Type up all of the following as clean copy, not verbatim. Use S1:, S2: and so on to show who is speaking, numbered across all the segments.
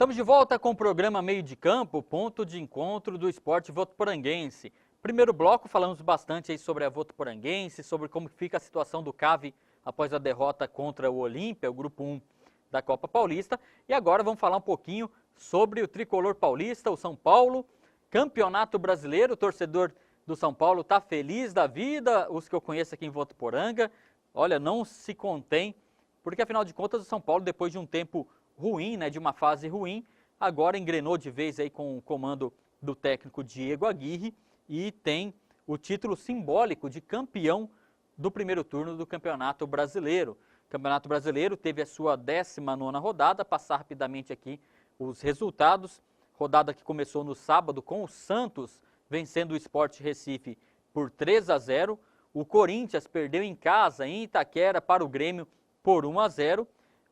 S1: Estamos de volta com o programa Meio de Campo, ponto de encontro do esporte votuporanguense. Primeiro bloco, falamos bastante aí sobre a Votuporanguense, sobre como fica a situação do CAV após a derrota contra o Olímpia, o grupo 1 da Copa Paulista. E agora vamos falar um pouquinho sobre o tricolor paulista, o São Paulo, Campeonato Brasileiro. O torcedor do São Paulo está feliz da vida, os que eu conheço aqui em Votuporanga, olha, não se contém, porque afinal de contas o São Paulo, depois de um tempo ruim, né, de uma fase ruim, agora engrenou de vez aí com o comando do técnico Diego Aguirre e tem o título simbólico de campeão do primeiro turno do Campeonato Brasileiro. O Campeonato Brasileiro teve a sua 19ª rodada, passar rapidamente aqui os resultados. Rodada que começou no sábado com o Santos vencendo o Sport Recife por 3-0. O Corinthians perdeu em casa em Itaquera para o Grêmio por 1-0.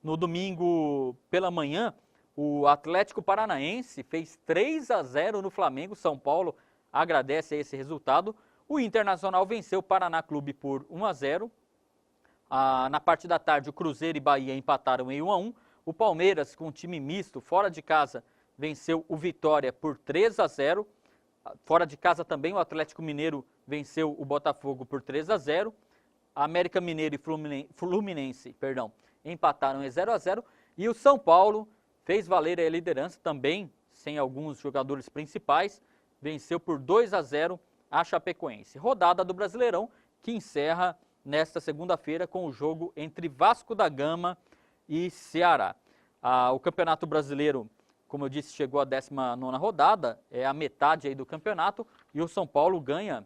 S1: No domingo pela manhã, o Atlético Paranaense fez 3-0 no Flamengo. São Paulo agradece a esse resultado. O Internacional venceu o Paraná Clube por 1-0. Na parte da tarde, o Cruzeiro e Bahia empataram em 1-1. O Palmeiras, com um time misto, fora de casa, venceu o Vitória por 3-0. Fora de casa também, o Atlético Mineiro venceu o Botafogo por 3-0. América Mineiro e Fluminense, empataram em 0-0. E o São Paulo fez valer a liderança também, sem alguns jogadores principais, venceu por 2-0 a Chapecoense. Rodada do Brasileirão, que encerra nesta segunda-feira com o jogo entre Vasco da Gama e Ceará. O Campeonato Brasileiro, como eu disse, chegou à 19ª rodada, é a metade aí do campeonato, e o São Paulo ganha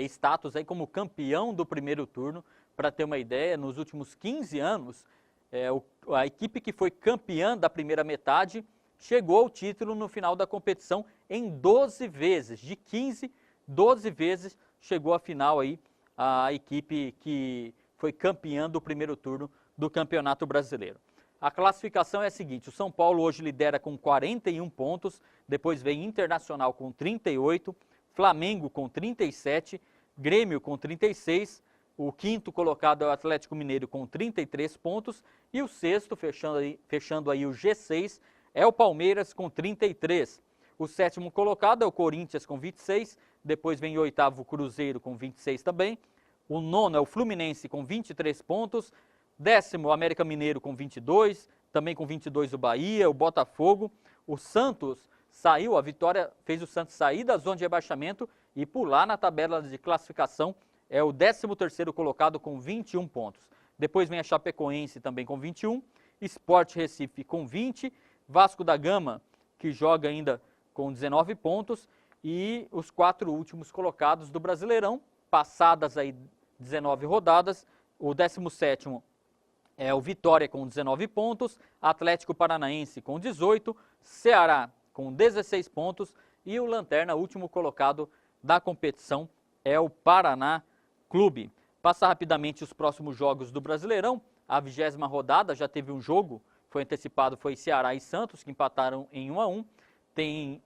S1: status aí como campeão do primeiro turno. Para ter uma ideia, nos últimos 15 anos, a equipe que foi campeã da primeira metade chegou ao título no final da competição em 12 vezes. De 15, 12 vezes chegou à final aí a equipe que foi campeã do primeiro turno do Campeonato Brasileiro. A classificação é a seguinte: o São Paulo hoje lidera com 41 pontos, depois vem Internacional com 38, Flamengo com 37, Grêmio com 36, o quinto colocado é o Atlético Mineiro com 33 pontos e o sexto, fechando aí o G6, é o Palmeiras com 33. O sétimo colocado é o Corinthians com 26, depois vem o oitavo Cruzeiro com 26 também, o nono é o Fluminense com 23 pontos, décimo o América Mineiro com 22, também com 22 o Bahia, o Botafogo, o Santos saiu, a vitória fez o Santos sair da zona de rebaixamento e pular na tabela de classificação, é o 13º colocado com 21 pontos. Depois vem a Chapecoense também com 21, Sport Recife com 20, Vasco da Gama, que joga ainda com 19 pontos, e os 4 últimos colocados do Brasileirão, passadas aí 19 rodadas, o 17º é o Vitória com 19 pontos, Atlético Paranaense com 18, Ceará com 16 pontos e o lanterna, último colocado da competição, é o Paraná Clube. Passar rapidamente os próximos jogos do Brasileirão. A 20ª rodada já teve um jogo, foi antecipado, foi Ceará e Santos, que empataram em 1-1. Tem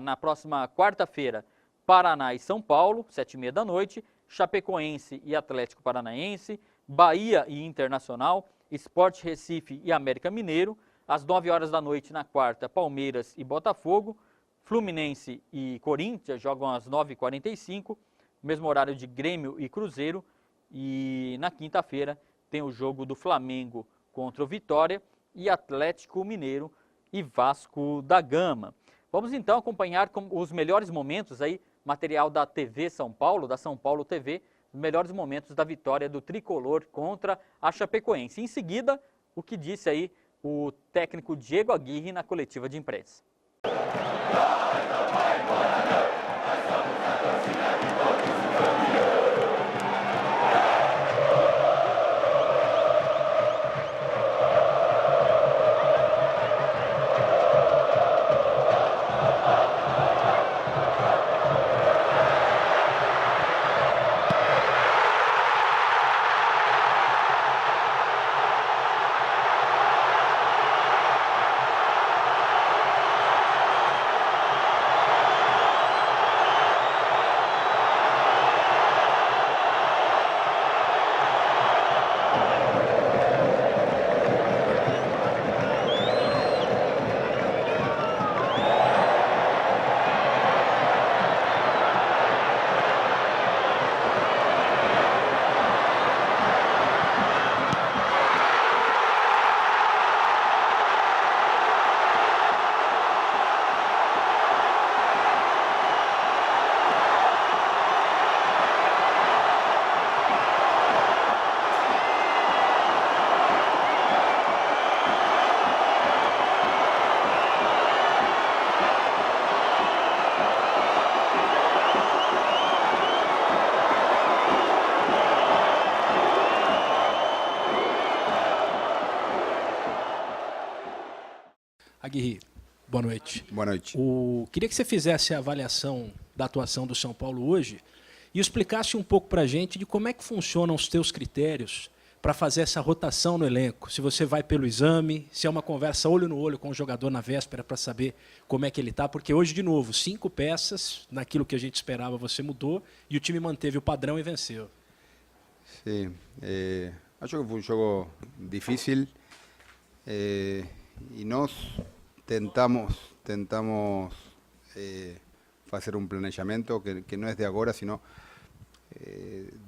S1: na próxima quarta-feira Paraná e São Paulo, 7h30 da noite, Chapecoense e Atlético Paranaense, Bahia e Internacional, Sport Recife e América Mineiro, às 9 horas da noite na quarta, Palmeiras e Botafogo, Fluminense e Corinthians jogam às 9h45, mesmo horário de Grêmio e Cruzeiro, e na quinta-feira tem o jogo do Flamengo contra o Vitória e Atlético Mineiro e Vasco da Gama. Vamos então acompanhar os melhores momentos aí, material da TV São Paulo, da São Paulo TV, os melhores momentos da vitória do Tricolor contra a Chapecoense. Em seguida, o que disse aí o técnico Diego Aguirre na coletiva de imprensa.
S2: Aguirre, boa noite.
S3: Boa noite.
S2: Queria que você fizesse a avaliação da atuação do São Paulo hoje e explicasse um pouco para a gente de como é que funcionam os teus critérios para fazer essa rotação no elenco. Se você vai pelo exame, se é uma conversa olho no olho com o jogador na véspera para saber como é que ele está, porque hoje, de novo, 5 peças, naquilo que a gente esperava, você mudou e o time manteve o padrão e venceu.
S3: Sim, acho que foi um jogo difícil e nós tentamos fazer um planejamento que não é de agora, sino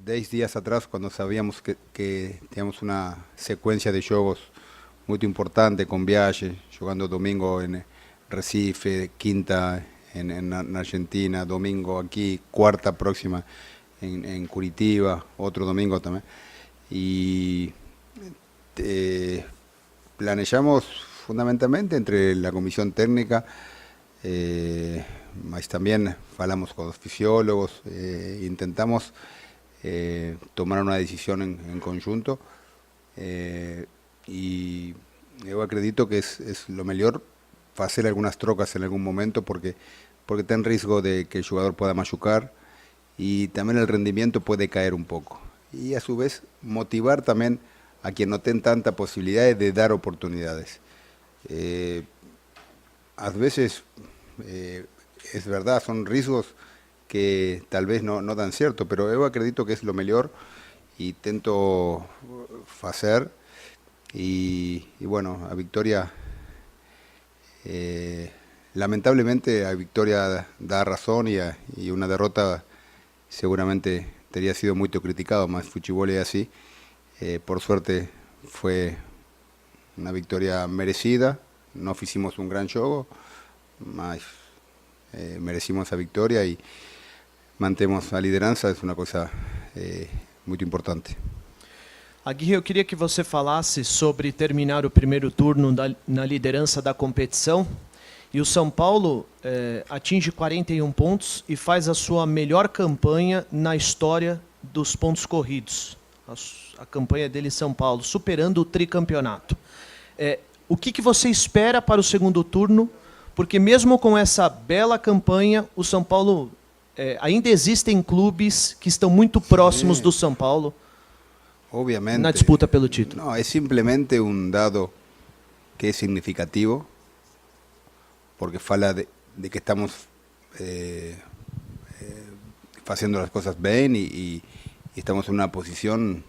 S3: 10 días atrás, cuando sabíamos que teníamos una secuencia de juegos muy importante con viajes, jugando domingo en Recife, quinta en Argentina, domingo aquí, cuarta próxima en Curitiba, otro domingo también. Y planejamos fundamentalmente entre la comisión técnica, mas también hablamos con los fisiólogos, intentamos tomar una decisión en conjunto y yo acredito que es lo mejor hacer algunas trocas en algún momento porque está en riesgo de que el jugador pueda machucar y también el rendimiento puede caer un poco. Y a su vez motivar también a quien no tiene tanta posibilidad de dar oportunidades. A veces es verdad, son riesgos que tal vez no dan cierto, pero yo acredito que es lo mejor y intento hacer y bueno, a victoria, lamentablemente a victoria da razón y una derrota seguramente habría sido muy criticado, más fútbol es así. Por suerte fue una victoria merecida, no hicimos un gran juego, mas merecimos esa victoria y mantemos a liderança, é uma coisa muito importante.
S4: Aguirre, eu queria que você falasse sobre terminar o primeiro turno na liderança da competição. E o São Paulo atinge 41 pontos e faz a sua melhor campanha na história dos pontos corridos. A campanha dele em São Paulo, superando o tricampeonato. O que você espera para o segundo turno? Porque mesmo com essa bela campanha, o São Paulo... ainda existem clubes que estão muito próximos do São Paulo
S3: Obviamente,
S4: na disputa pelo título.
S3: No, es simplemente un dado que es significativo porque fala de que estamos haciendo las cosas bien y estamos en una posición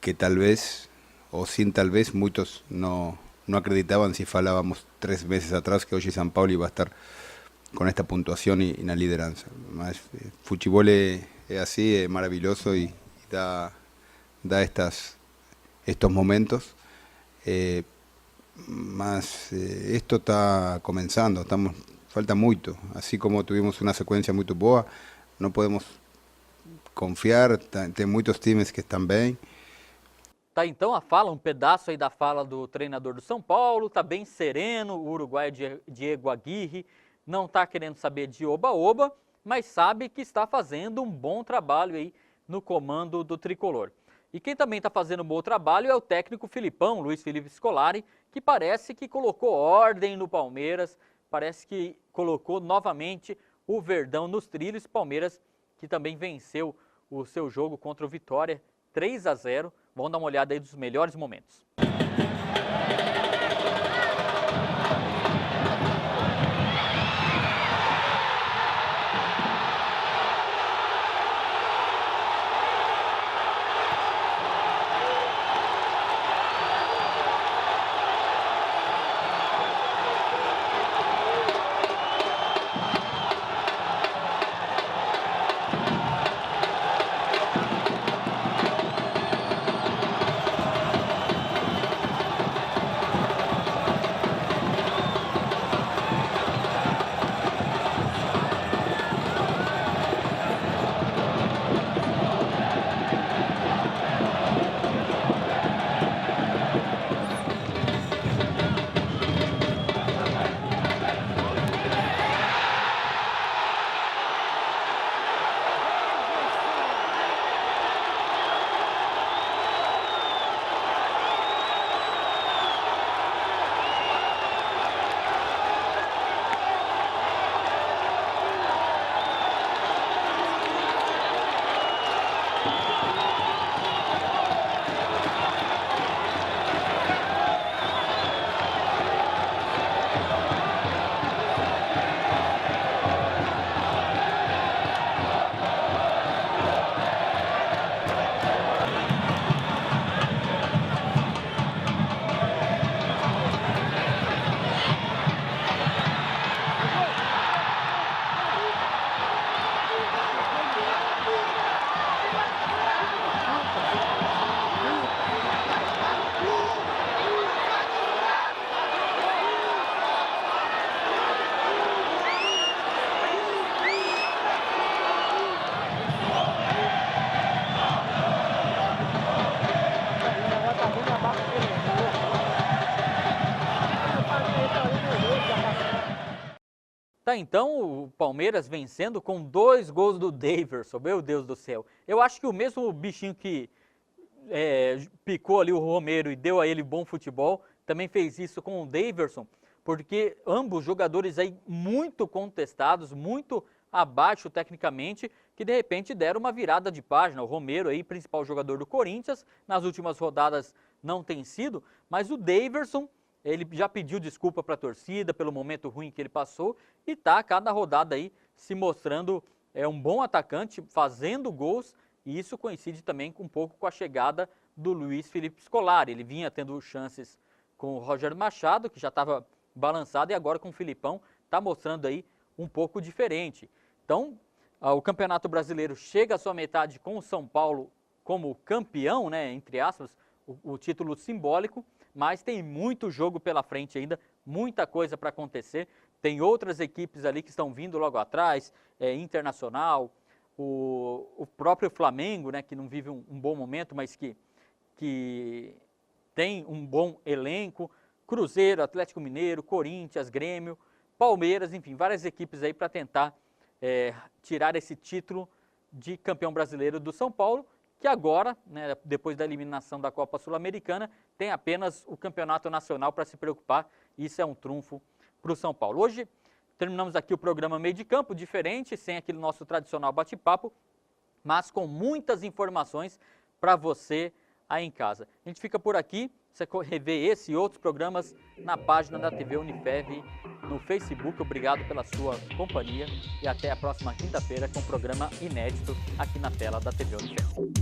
S3: que tal vez, o sin tal vez, muchos no acreditaban si falábamos 3 meses atrás que hoy São Paulo iba a estar con esta puntuación y la lideranza. Mas, fútbol es así, es maravilloso y da estos momentos. Mas esto está comenzando, falta mucho. Así como tuvimos una secuencia muy boa, no podemos confiar, tem muitos times que estão bem.
S1: Tá então a fala, um pedaço aí da fala do treinador do São Paulo, tá bem sereno, o uruguaio Diego Aguirre, não está querendo saber de oba-oba, mas sabe que está fazendo um bom trabalho aí no comando do Tricolor. E quem também está fazendo um bom trabalho é o técnico Filipão, Luiz Felipe Scolari, que parece que colocou ordem no Palmeiras, parece que colocou novamente o Verdão nos trilhos. Palmeiras que também venceu o seu jogo contra o Vitória 3-0. Vamos dar uma olhada aí dos melhores momentos. Tá, então o Palmeiras vencendo com 2 gols do Daverson, meu Deus do céu. Eu acho que o mesmo bichinho que picou ali o Romero e deu a ele bom futebol, também fez isso com o Daverson, porque ambos jogadores aí muito contestados, muito abaixo tecnicamente, que de repente deram uma virada de página. O Romero aí, principal jogador do Corinthians, nas últimas rodadas não tem sido, mas o Daverson, ele já pediu desculpa para a torcida pelo momento ruim que ele passou e está a cada rodada aí se mostrando um bom atacante, fazendo gols, e isso coincide também um pouco com a chegada do Luiz Felipe Scolari. Ele vinha tendo chances com o Roger Machado, que já estava balançado, e agora com o Filipão está mostrando aí um pouco diferente. Então, o Campeonato Brasileiro chega à sua metade com o São Paulo como campeão, né, entre aspas, o título simbólico, mas tem muito jogo pela frente ainda, muita coisa para acontecer. Tem outras equipes ali que estão vindo logo atrás, Internacional, o próprio Flamengo, né, que não vive um bom momento, mas que tem um bom elenco, Cruzeiro, Atlético Mineiro, Corinthians, Grêmio, Palmeiras, enfim, várias equipes aí para tentar tirar esse título de campeão brasileiro do São Paulo, que agora, né, depois da eliminação da Copa Sul-Americana, tem apenas o Campeonato Nacional para se preocupar. Isso é um trunfo para o São Paulo. Hoje terminamos aqui o programa Meio de Campo, diferente, sem aquele nosso tradicional bate-papo, mas com muitas informações para você aí em casa. A gente fica por aqui. Você revê esse e outros programas na página da TV Unifev no Facebook. Obrigado pela sua companhia e até a próxima quinta-feira com um programa inédito aqui na tela da TV Unifev.